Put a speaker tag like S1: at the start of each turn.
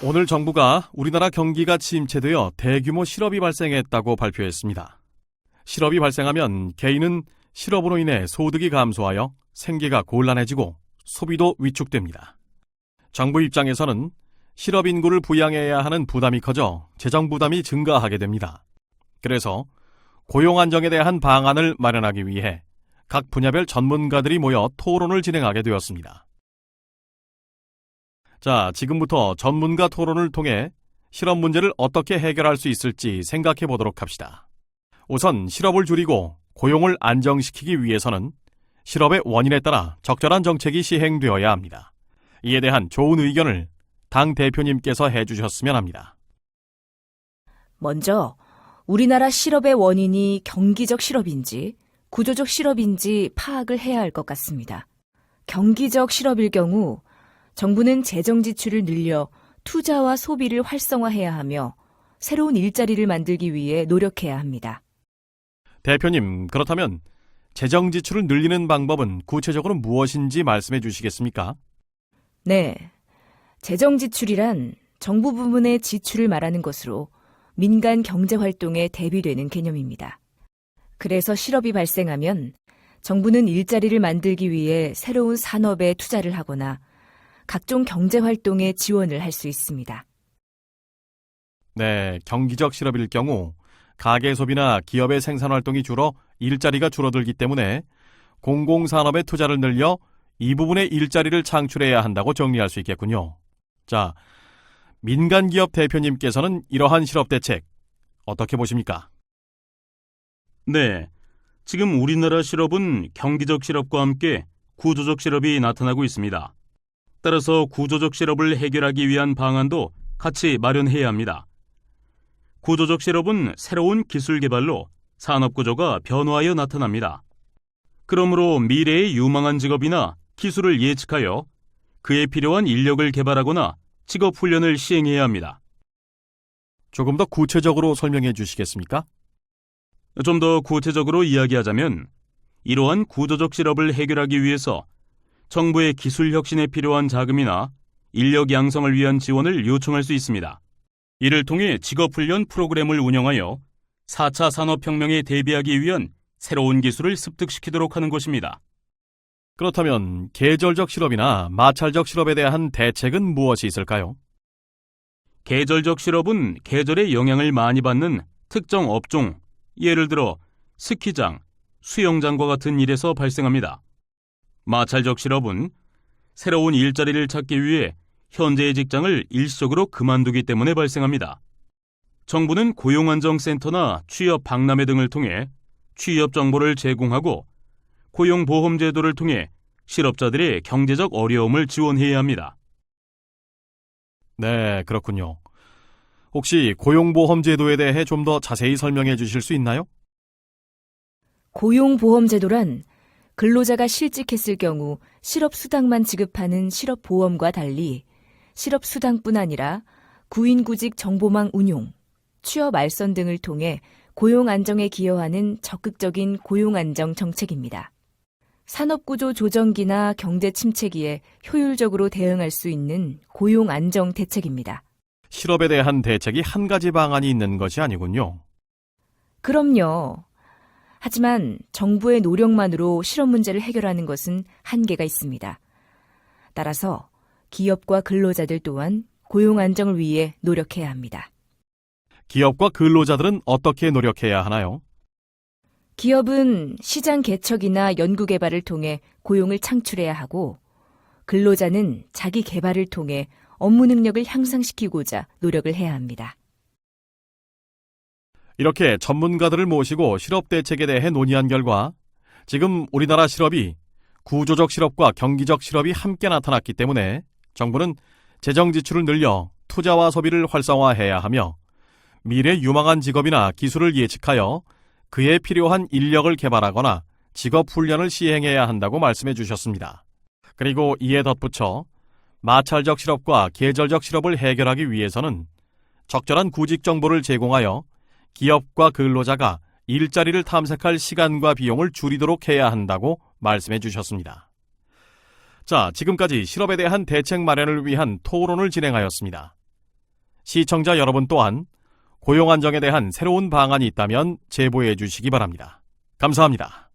S1: 오늘 정부가 우리나라 경기가 침체되어 대규모 실업이 발생했다고 발표했습니다. 실업이 발생하면 개인은 실업으로 인해 소득이 감소하여 생계가 곤란해지고 소비도 위축됩니다. 정부 입장에서는 실업 인구를 부양해야 하는 부담이 커져 재정 부담이 증가하게 됩니다. 그래서 고용 안정에 대한 방안을 마련하기 위해 각 분야별 전문가들이 모여 토론을 진행하게 되었습니다. 자, 지금부터 전문가 토론을 통해 실업 문제를 어떻게 해결할 수 있을지 생각해 보도록 합시다. 우선 실업을 줄이고 고용을 안정시키기 위해서는 실업의 원인에 따라 적절한 정책이 시행되어야 합니다. 이에 대한 좋은 의견을 당 대표님께서 해주셨으면 합니다.
S2: 먼저 우리나라 실업의 원인이 경기적 실업인지 구조적 실업인지 파악을 해야 할 것 같습니다. 경기적 실업일 경우 정부는 재정 지출을 늘려 투자와 소비를 활성화해야 하며 새로운 일자리를 만들기 위해 노력해야 합니다.
S1: 대표님, 그렇다면 재정 지출을 늘리는 방법은 구체적으로 무엇인지 말씀해 주시겠습니까?
S2: 네, 재정 지출이란 정부 부문의 지출을 말하는 것으로 민간 경제 활동에 대비되는 개념입니다. 그래서 실업이 발생하면 정부는 일자리를 만들기 위해 새로운 산업에 투자를 하거나 각종 경제 활동에 지원을 할 수 있습니다.
S1: 네, 경기적 실업일 경우 가계 소비나 기업의 생산 활동이 줄어 일자리가 줄어들기 때문에 공공산업의 투자를 늘려 이 부분의 일자리를 창출해야 한다고 정리할 수 있겠군요. 자, 민간기업 대표님께서는 이러한 실업 대책 어떻게 보십니까?
S3: 네, 지금 우리나라 실업은 경기적 실업과 함께 구조적 실업이 나타나고 있습니다. 따라서 구조적 실업을 해결하기 위한 방안도 같이 마련해야 합니다. 구조적 실업은 새로운 기술 개발로 산업 구조가 변화하여 나타납니다. 그러므로 미래의 유망한 직업이나 기술을 예측하여 그에 필요한 인력을 개발하거나 직업 훈련을 시행해야 합니다.
S1: 조금 더 구체적으로 설명해 주시겠습니까?
S3: 좀 더 구체적으로 이야기하자면 이러한 구조적 실업을 해결하기 위해서 정부의 기술 혁신에 필요한 자금이나 인력 양성을 위한 지원을 요청할 수 있습니다. 이를 통해 직업훈련 프로그램을 운영하여 4차 산업혁명에 대비하기 위한 새로운 기술을 습득시키도록 하는 것입니다.
S1: 그렇다면 계절적 실업이나 마찰적 실업에 대한 대책은 무엇이 있을까요?
S3: 계절적 실업은 계절의 영향을 많이 받는 특정 업종, 예를 들어 스키장, 수영장과 같은 일에서 발생합니다. 마찰적 실업은 새로운 일자리를 찾기 위해 현재의 직장을 일시적으로 그만두기 때문에 발생합니다. 정부는 고용안정센터나 취업박람회 등을 통해 취업 정보를 제공하고 고용보험제도를 통해 실업자들의 경제적 어려움을 지원해야 합니다.
S1: 네, 그렇군요. 혹시 고용보험제도에 대해 좀 더 자세히 설명해 주실 수 있나요?
S2: 고용보험제도란 근로자가 실직했을 경우 실업수당만 지급하는 실업보험과 달리 실업수당뿐 아니라 구인구직 정보망 운용, 취업 알선 등을 통해 고용 안정에 기여하는 적극적인 고용 안정 정책입니다. 산업구조 조정기나 경제 침체기에 효율적으로 대응할 수 있는 고용 안정 대책입니다.
S1: 실업에 대한 대책이 한 가지 방안이 있는 것이 아니군요.
S2: 그럼요. 하지만 정부의 노력만으로 실업 문제를 해결하는 것은 한계가 있습니다. 따라서 기업과 근로자들 또한 고용 안정을 위해 노력해야 합니다.
S1: 기업과 근로자들은 어떻게 노력해야 하나요?
S2: 기업은 시장 개척이나 연구 개발을 통해 고용을 창출해야 하고 근로자는 자기 개발을 통해 업무 능력을 향상시키고자 노력을 해야 합니다.
S1: 이렇게 전문가들을 모시고 실업 대책에 대해 논의한 결과 지금 우리나라 실업이 구조적 실업과 경기적 실업이 함께 나타났기 때문에 정부는 재정 지출을 늘려 투자와 소비를 활성화해야 하며 미래 유망한 직업이나 기술을 예측하여 그에 필요한 인력을 개발하거나 직업 훈련을 시행해야 한다고 말씀해 주셨습니다. 그리고 이에 덧붙여 마찰적 실업과 계절적 실업을 해결하기 위해서는 적절한 구직 정보를 제공하여 기업과 근로자가 일자리를 탐색할 시간과 비용을 줄이도록 해야 한다고 말씀해 주셨습니다. 자, 지금까지 실업에 대한 대책 마련을 위한 토론을 진행하였습니다. 시청자 여러분 또한 고용 안정에 대한 새로운 방안이 있다면 제보해 주시기 바랍니다. 감사합니다.